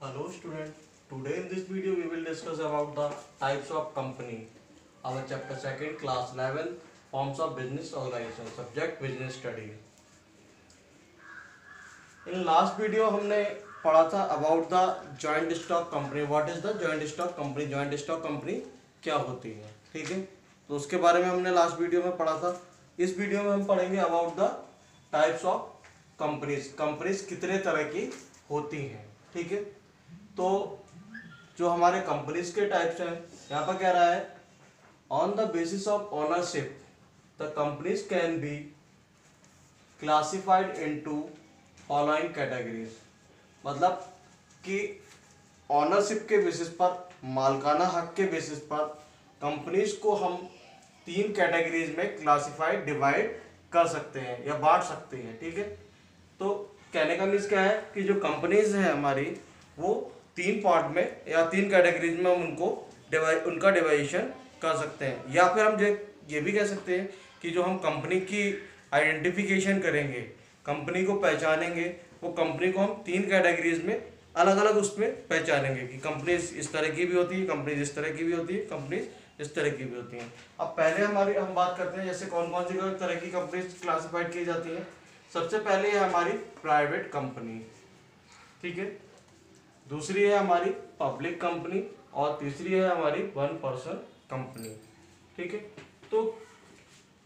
Hello student, today in this video we will discuss about the types of company. Our chapter 2nd class 11 forms of business organization subject business study. In last video हमने पढ़ा था about the joint stock company. What is the joint stock company? Joint stock company क्या होती है, ठीक है। तो उसके बारे में हमने लास्ट वीडियो में पढ़ा था। इस वीडियो में हम पढ़ेंगे about the types of companies. Companies कितने तरह की होती हैं, ठीक है। तो जो हमारे कंपनीज के टाइप्स हैं, यहाँ पर कह रहा है on the basis of ownership the companies can be classified into following categories. मतलब कि ऑनरशिप के बेसिस पर, मालकाना हक के बेसिस पर कंपनीज को हम 3 कैटेगरीज में क्लासिफाइड डिवाइड कर सकते हैं या बांट सकते हैं, ठीक है। तो कहने का मीन्स क्या है कि जो कंपनीज हैं हमारी वो 3 पार्ट में या 3 कैटेगरीज में हम उनका डिवाइडेशन कर सकते हैं। या फिर हम ये भी कह सकते हैं कि जो हम कंपनी की आइडेंटिफिकेशन करेंगे, कंपनी को पहचानेंगे, वो कंपनी को हम 3 कैटेगरीज में अलग अलग उसमें पहचानेंगे कि कंपनीज इस तरह की भी होती है, कंपनीज इस तरह की भी होती है, कंपनीज इस तरह की भी होती हैं। अब पहले हम बात करते हैं जैसे कौन कौन सी तरह की कंपनीज क्लासिफाइड की जाती हैं। सबसे पहले है हमारी प्राइवेट कंपनी, ठीक है। दूसरी है हमारी पब्लिक कंपनी और तीसरी है हमारी 1 पर्सन कंपनी, ठीक है। तो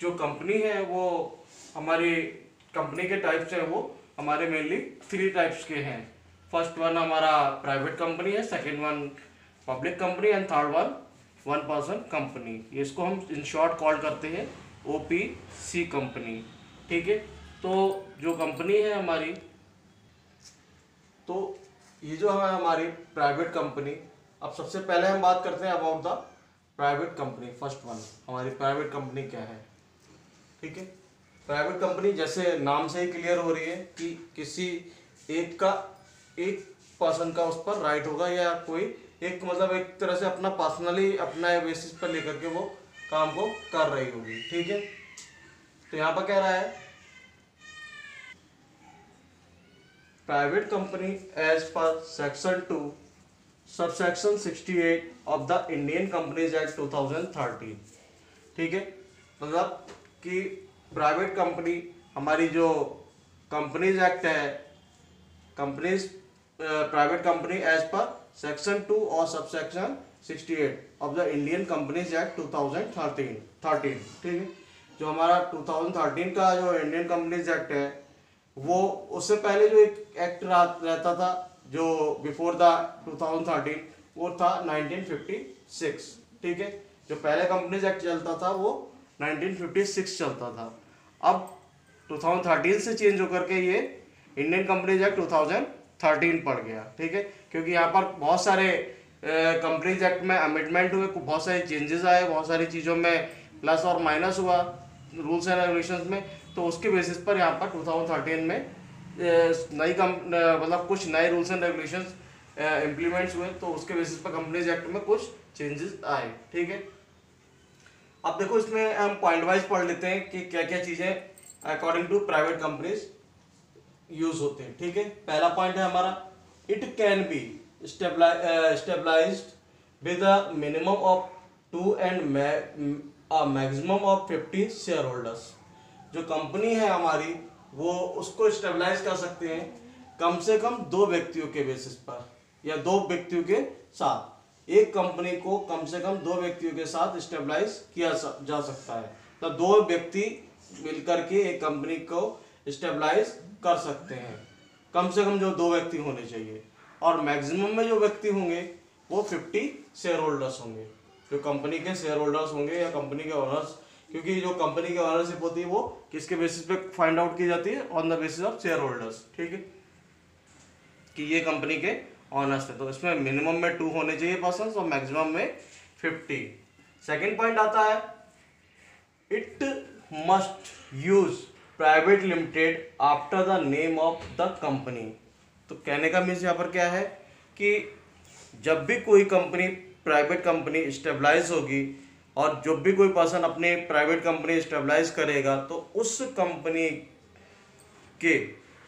जो कंपनी है वो हमारी कंपनी के टाइप्स हैं, वो हमारे मेनली 3 टाइप्स के हैं। फर्स्ट वन हमारा प्राइवेट कंपनी है, second one public company and third one 1 person company. इसको हम इन शॉर्ट कॉल करते हैं OPC कंपनी, ठीक है। तो जो कंपनी है हमारी, तो ये जो है हमारी प्राइवेट कंपनी। अब सबसे पहले हम बात करते हैं about the private company. First one हमारी प्राइवेट कंपनी क्या है, ठीक है। प्राइवेट कंपनी जैसे नाम से ही क्लियर हो रही है कि किसी एक पर्सन का उस पर राइट होगा या कोई एक मतलब एक तरह से अपना पर्सनली अपना बेसिस पर लेकर के वो काम को कर रही होगी, ठीक है। तो यहाँ पर कह रहा है private company as per section 2 subsection 68 of the Indian Companies Act 2013, ठीक है। मतलब कि प्राइवेट कंपनी हमारी जो कंपनीज एक्ट है, Companies private company as per section 2 और subsection 68 of the Indian Companies Act 2013, ठीक है। जो हमारा 2013 का जो इंडियन कंपनीज एक्ट है, वो उससे पहले जो एक एक्ट रहता था जो बिफोर द 2013, वो था 1956, ठीक है। जो पहले कंपनीज एक्ट चलता था वो 1956 चलता था। अब 2013 से चेंज होकर के ये इंडियन कंपनीज एक्ट 2013 पड़ गया, ठीक है। क्योंकि यहाँ पर बहुत सारे कंपनीज एक्ट में अमेंडमेंट हुए, बहुत सारे चेंजेस आए, बहुत सारी चीज़ों में प्लस और माइनस हुआ रूल्स एंड रेगुलेशंस में। तो उसके बेसिस पर यहाँ पर 2013 में मतलब कुछ नए रूल्स एंड रेगुलेशंस इम्प्लीमेंट्स हुए। तो उसके बेसिस पर कंपनीज एक्ट में कुछ चेंजेस आए, ठीक है। अब देखो इसमें हम पॉइंट वाइज पढ़ लेते हैं कि क्या क्या चीज़ें according to private companies use होते हैं, ठीक है। पहला पॉइंट है हमारा it can be stabilised with a minimum of 2 and maximum of 50 share holders. जो कंपनी है हमारी वो उसको स्टेबलाइज कर सकते हैं कम से कम 2 व्यक्तियों के बेसिस पर या 2 व्यक्तियों के साथ। एक कंपनी को कम से कम 2 व्यक्तियों के साथ स्टेबलाइज किया जा सकता है। तो 2 व्यक्ति मिलकर के एक कंपनी को स्टेबलाइज कर सकते हैं। कम से कम जो 2 व्यक्ति होने चाहिए और मैक्सिमम में जो व्यक्ति होंगे वो 50 शेयर होल्डर्स होंगे। जो कंपनी के शेयर होल्डर्स होंगे या कंपनी के ओनर्स, क्योंकि जो कंपनी की ओनरशिप होती है वो किसके बेसिस पे फाइंड आउट की जाती है, on the basis of share holders, ठीक है, कि ये कंपनी के ऑनर्स है। तो इसमें मिनिमम में 2 होने चाहिए पर्सन और मैक्सिमम में 50। सेकेंड पॉइंट आता है it must use private limited after the name of the company. तो कहने का मीन्स यहाँ पर क्या है कि जब भी कोई कंपनी प्राइवेट कंपनी स्टेबलाइज होगी और जब भी कोई पर्सन अपने प्राइवेट कंपनी स्टेबलाइज करेगा तो उस कंपनी के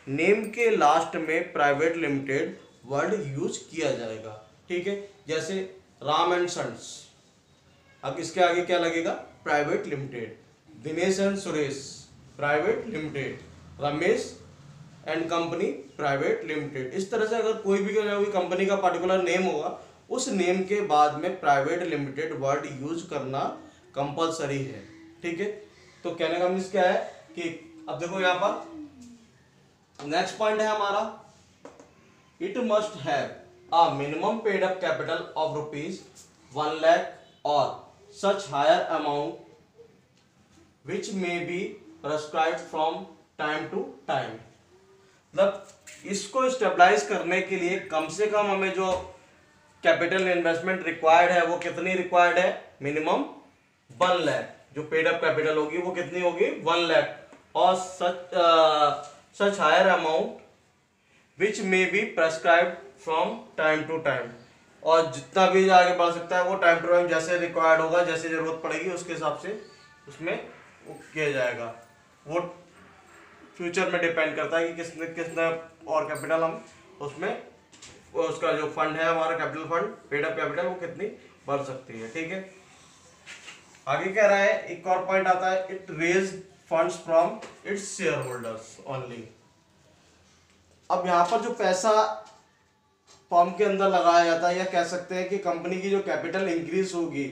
नेम के लास्ट में प्राइवेट लिमिटेड वर्ड यूज किया जाएगा। ठीक है, जैसे राम एंड सन्स, अब इसके आगे क्या लगेगा, private limited. Dinesh and Suresh private limited, Ramesh and company private limited. इस तरह से अगर कोई भी कंपनी का पर्टिकुलर नेम होगा, उस नेम के बाद में प्राइवेट लिमिटेड वर्ड यूज करना कंपलसरी है। ठीक है, तो कहने का मीन्स क्या है कि अब देखो यहाँ पर नेक्स्ट पॉइंट है हमारा, it must have a minimum paid up capital of ₹1 lakh और such higher amount which may be prescribed from time to time. मतलब इसको स्टेबलाइज करने के लिए कम से कम हमें जो कैपिटल इन्वेस्टमेंट रिक्वायर्ड है वो कितनी रिक्वायर्ड है, मिनिमम 1 लाख। जो पेड अप कैपिटल होगी वो कितनी होगी, 1 लाख, और such higher amount which may be prescribed from time to time, और जितना भी आगे बढ़ सकता है वो टाइम टू टाइम जैसे रिक्वायर्ड होगा, जैसे जरूरत पड़ेगी उसके हिसाब से उसमें किया जाएगा। वो फ्यूचर में डिपेंड करता है कि किसने कितना और कैपिटल हम उसमें, उसका जो फंड है हमारा capital fund, paid up capital, वो कितनी बढ़ सकती है। ठीक है, आगे कह रहा है, एक और पॉइंट आता है, it raise funds from its share holders only. अब यहाँ पर जो पैसा फर्म के अंदर लगाया जाता है, या कह सकते हैं कि कंपनी की जो कैपिटल इंक्रीज होगी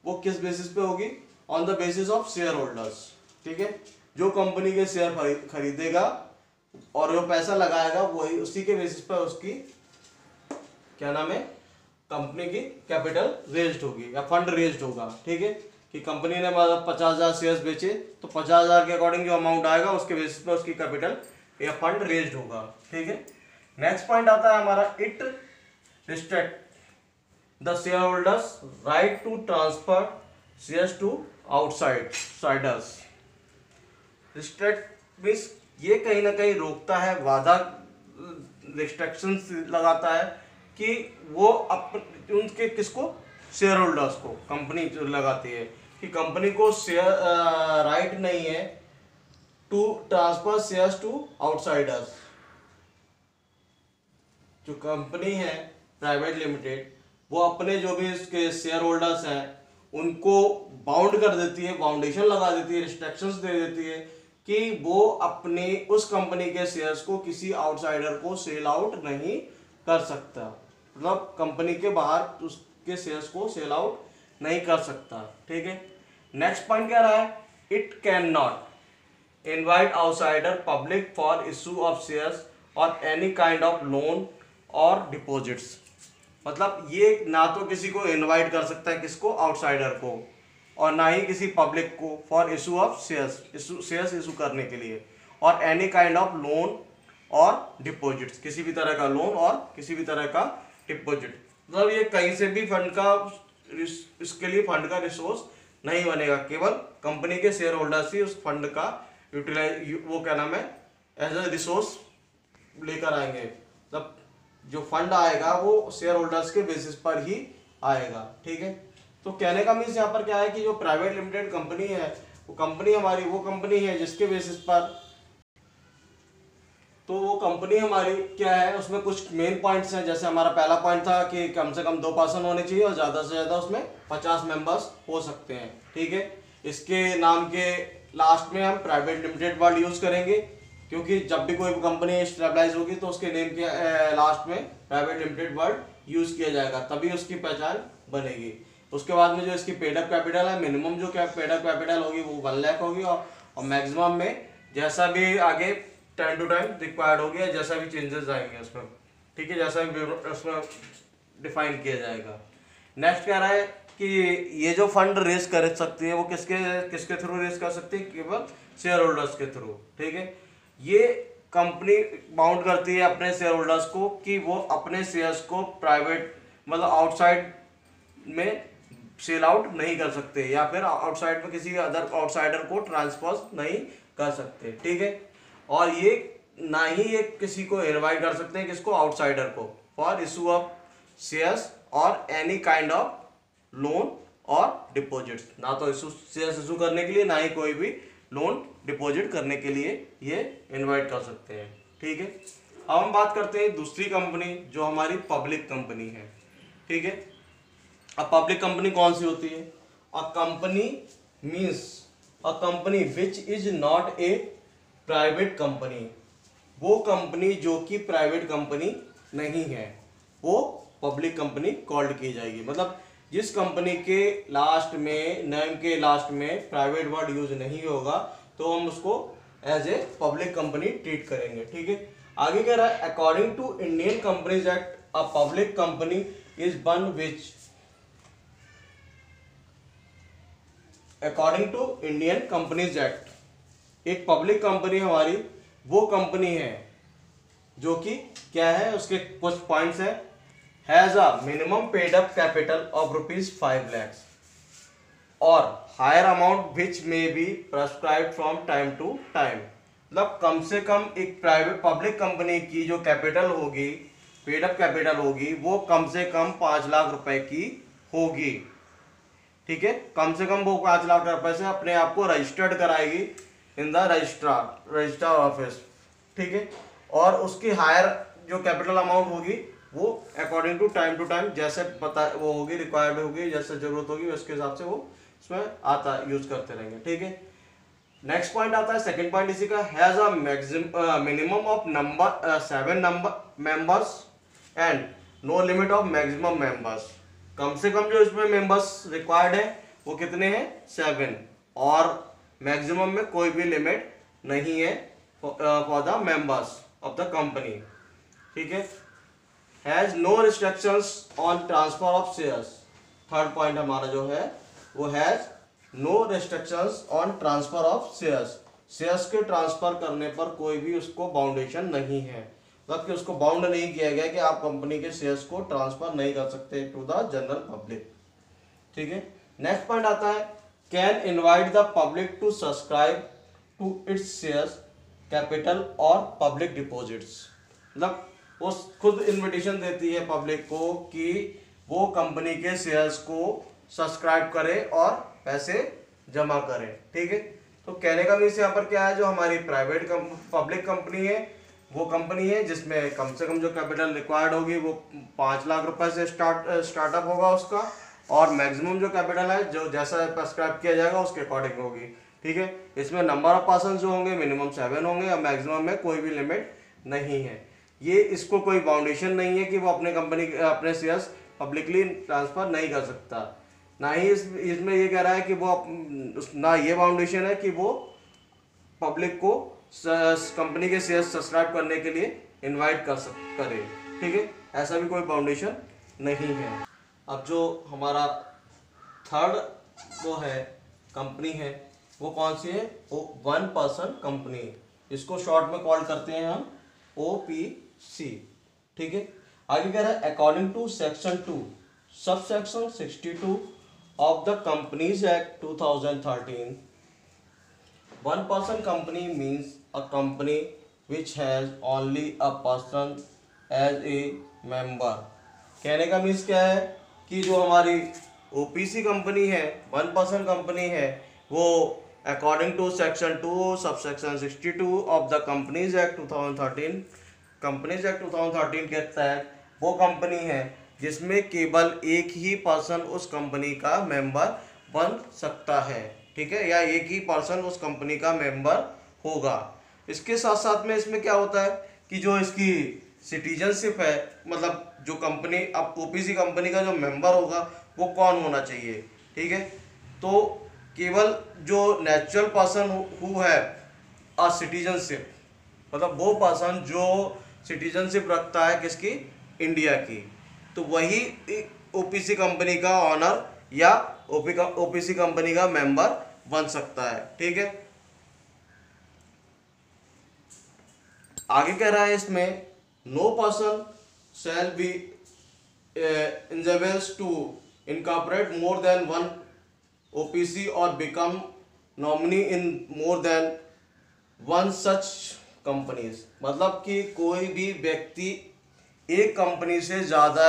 वो किस बेसिस पे होगी, on the basis of share holders. ठीक है, जो कंपनी के शेयर खरीदेगा और जो पैसा लगाएगा वही उसी के बेसिस पर उसकी क्या नाम है, कंपनी की कैपिटल रेज्ड होगी या फंड रेज्ड होगा। ठीक है, कि कंपनी ने 50,000 शेयर्स बेचे तो 50,000 के अकॉर्डिंग जो अमाउंट आएगा उसके बेसिस पर उसकी कैपिटल या फंड रेज्ड होगा। ठीक है, नेक्स्ट पॉइंट आता है हमारा, it restrict the share holders right to transfer shares to outsiders. Restrict means ये कहीं ना कहीं रोकता है, वादा रिस्ट्रिक्शंस लगाता है कि वो उनके किसको, शेयर होल्डर्स को, कंपनी जो लगाती है कि कंपनी को शेयर राइट नहीं है to transfer shares to outsiders. जो कंपनी है प्राइवेट लिमिटेड वो अपने जो भी इसके शेयर होल्डर्स हैं उनको बाउंड कर देती है, बाउंडेशन लगा देती है, रिस्ट्रिक्शंस दे देती है कि वो अपने उस कंपनी के शेयर्स को किसी आउटसाइडर को सेल आउट नहीं कर सकता। मतलब कंपनी के बाहर उसके शेयर्स को सेल आउट नहीं कर सकता। ठीक है, नेक्स्ट पॉइंट क्या रहा है, it can not invite outsider public for issue of shares और एनी काइंड ऑफ लोन और डिपॉजिट्स। मतलब ये ना तो किसी को इनवाइट कर सकता है, किसको, आउटसाइडर को, और ना ही किसी पब्लिक को for issue of shares issue करने के लिए, और एनी काइंड ऑफ लोन और डिपॉजिट्स, किसी भी तरह का लोन और किसी भी तरह का डिपॉजिट। मतलब ये कहीं से भी फंड का, इसके लिए फंड का रिसोर्स नहीं बनेगा, केवल कंपनी के शेयर होल्डर्स ही उस फंड का यूटिलाइज, वो क्या नाम है, एज ए रिसोर्स लेकर आएंगे। मतलब जो फंड आएगा वो शेयर होल्डर्स के बेसिस पर ही आएगा। ठीक है, तो कहने का मीन्स यहाँ पर क्या है कि जो प्राइवेट लिमिटेड कंपनी है वो कंपनी हमारी वो कंपनी है जिसके बेसिस पर, तो वो कंपनी हमारी क्या है, उसमें कुछ मेन पॉइंट्स हैं। जैसे हमारा पहला पॉइंट था कि कम से कम 2 पर्सन होने चाहिए और ज़्यादा से ज़्यादा उसमें 50 मेंबर्स हो सकते हैं। ठीक है, इसके नाम के लास्ट में हम प्राइवेट लिमिटेड वर्ड यूज़ करेंगे, क्योंकि जब भी कोई कंपनी स्टेबलाइज होगी तो उसके नेम के लास्ट में प्राइवेट लिमिटेड वर्ड यूज़ किया जाएगा, तभी उसकी पहचान बनेगी। उसके बाद में जो इसकी पेड अप कैपिटल है, मिनिमम जो पेड अप कैपिटल होगी वो 1 लाख होगी, और मैक्सिमम में जैसा भी आगे टाइम टू टाइम रिक्वायर्ड होगी, जैसा भी चेंजेस आएंगे उसमें। ठीक है, जैसा भी उसमें डिफाइन किया जाएगा। नेक्स्ट कह रहा है कि ये जो फंड रेज कर सकती है वो किसके थ्रू रेज कर सकती है, केवल शेयर होल्डर्स के थ्रू। ठीक है, ये कंपनी बाउंड करती है अपने शेयर होल्डर्स को कि वो अपने शेयर्स को प्राइवेट, मतलब आउटसाइड में सेल आउट नहीं कर सकते, या फिर आउटसाइड में किसी अदर आउटसाइडर को ट्रांसफर नहीं कर सकते। ठीक है, और ये ना ही ये किसी को इनवाइट कर सकते हैं, किसको, आउटसाइडर को, फॉर इशू ऑफ शेयर्स और एनी काइंड ऑफ लोन और डिपॉजिट्स। ना तो शेयर्स इशू करने के लिए, ना ही कोई भी लोन डिपॉजिट करने के लिए ये इनवाइट कर सकते हैं। ठीक है, अब हम बात करते हैं दूसरी कंपनी जो हमारी पब्लिक कंपनी है, ठीक है। अब पब्लिक कंपनी कौन सी होती है? A company means a company which is not a private company, वो कंपनी जो कि प्राइवेट कंपनी नहीं है वो पब्लिक कंपनी कॉल्ड की जाएगी। मतलब जिस कंपनी के लास्ट में, नेम के लास्ट में प्राइवेट वर्ड यूज नहीं होगा तो हम उसको as a public company treat करेंगे, ठीक है। आगे कह रहा है according to Indian Companies Act a public company is one which, according to Indian Companies Act एक पब्लिक कंपनी हमारी वो कंपनी है जो कि क्या है, उसके कुछ पॉइंट्स है। Has a minimum paid up capital of ₹5 lakhs और higher amount which may be prescribed from time to time. मतलब कम से कम एक प्राइवेट पब्लिक कंपनी की जो कैपिटल होगी, पेड अप कैपिटल होगी, वो कम से कम 5 लाख रुपए की होगी, ठीक है। कम से कम वो 5 लाख रुपए से अपने आप को रजिस्टर्ड कराएगी इन द रजिस्ट्रार ऑफिस, ठीक है। और उसकी हायर जो कैपिटल अमाउंट होगी वो अकॉर्डिंग टू टाइम जैसे पता वो होगी, रिक्वायर्ड होगी, जैसे जरूरत होगी उसके हिसाब से वो इसमें आता यूज करते रहेंगे, ठीक है। नेक्स्ट पॉइंट आता है, सेकंड पॉइंट इसी का, has a minimum of number 7 members and no limit of maximum members. कम से कम जो इसमें मेंबर्स रिक्वायर्ड है वो कितने हैं? 7, और मैक्सिमम में कोई भी लिमिट नहीं है for the members of the company, ठीक है। Has no restrictions on transfer of shares. Third point हमारा जो है वो has no restrictions on transfer of shares. Shares के ट्रांसफर करने पर कोई भी उसको बाउंडेशन नहीं है, मतलब कि उसको बाउंड नहीं किया गया कि आप कंपनी के शेयर्स को ट्रांसफर नहीं कर सकते टू द जनरल पब्लिक, ठीक है। नेक्स्ट पॉइंट आता है, can invite the public to subscribe to its shares capital और पब्लिक डिपॉजिट्स। मतलब वो खुद इनविटेशन देती है पब्लिक को कि वो कंपनी के शेयर्स को सब्सक्राइब करे और पैसे जमा करे, ठीक है। तो कहने का मीन्स यहाँ पर क्या है, जो हमारी प्राइवेट पब्लिक कंपनी है वो कंपनी है जिसमें कम से कम जो कैपिटल रिक्वायर्ड होगी वो 5 लाख रुपए से स्टार्टअप होगा उसका, और मैक्सिमम जो कैपिटल है जो जैसा प्रेस्क्राइब किया जाएगा उसके अकॉर्डिंग होगी, ठीक है। इसमें नंबर ऑफ पर्सन जो होंगे मिनिमम 7 होंगे और मैक्सिमम में कोई भी लिमिट नहीं है। ये इसको कोई बाउंडेशन नहीं है कि वो अपने शेयर्स पब्लिकली ट्रांसफर नहीं कर सकता, ना ही इसमें ये कह रहा है कि वो ना ये बाउंडेशन है कि वो पब्लिक को कंपनी के शेयर्स सब्सक्राइब करने के लिए इनवाइट करे, ठीक है। ऐसा भी कोई बाउंडेशन नहीं है। अब जो हमारा थर्ड वो है कंपनी है वो कौन सी है? वो 1 पर्सन कंपनी, इसको शॉर्ट में कॉल करते हैं हम OPC, ठीक है। आगे कह रहा है according to section 2 subsection 62 of the Companies Act 2013 1 person company means a company which has only a person as a member. कहने का मीन्स क्या है कि जो हमारी OPC कंपनी है, 1 पर्सन कंपनी है, वो according to section 2 subsection 62 of the Companies Act 2013, Companies Act 2013 के तहत वो कंपनी है जिसमें केवल एक ही पर्सन उस कंपनी का मेंबर बन सकता है, ठीक है, या एक ही पर्सन उस कंपनी का मेंबर होगा। इसके साथ साथ में इसमें क्या होता है कि जो इसकी सिटीजनशिप है, मतलब जो कंपनी अब OPC कंपनी का जो मेंबर होगा वो कौन होना चाहिए, ठीक है। तो केवल जो नेचुरल पर्सन हु है अ सिटीजनशिप, मतलब वो पर्सन जो सिटीजनशिप रखता है किसकी? इंडिया की, तो वही OPC कंपनी का ऑनर या OPC कंपनी का मेंबर बन सकता है, ठीक है। आगे कह रहा है इसमें no person shall be eligible to incorporate more than 1 OPC और become nominee in more than 1 such companies. मतलब कि कोई भी व्यक्ति एक कंपनी से ज़्यादा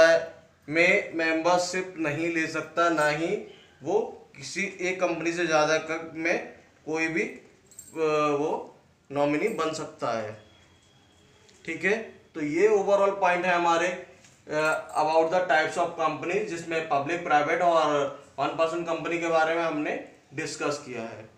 में मेंबरशिप नहीं ले सकता, ना ही वो किसी एक कंपनी से ज़्यादा में कोई भी वो नॉमिनी बन सकता है, ठीक है। तो ये ओवरऑल पॉइंट है हमारे about the types of company, जिसमें पब्लिक, प्राइवेट और 1% कंपनी के बारे में हमने डिस्कस किया है।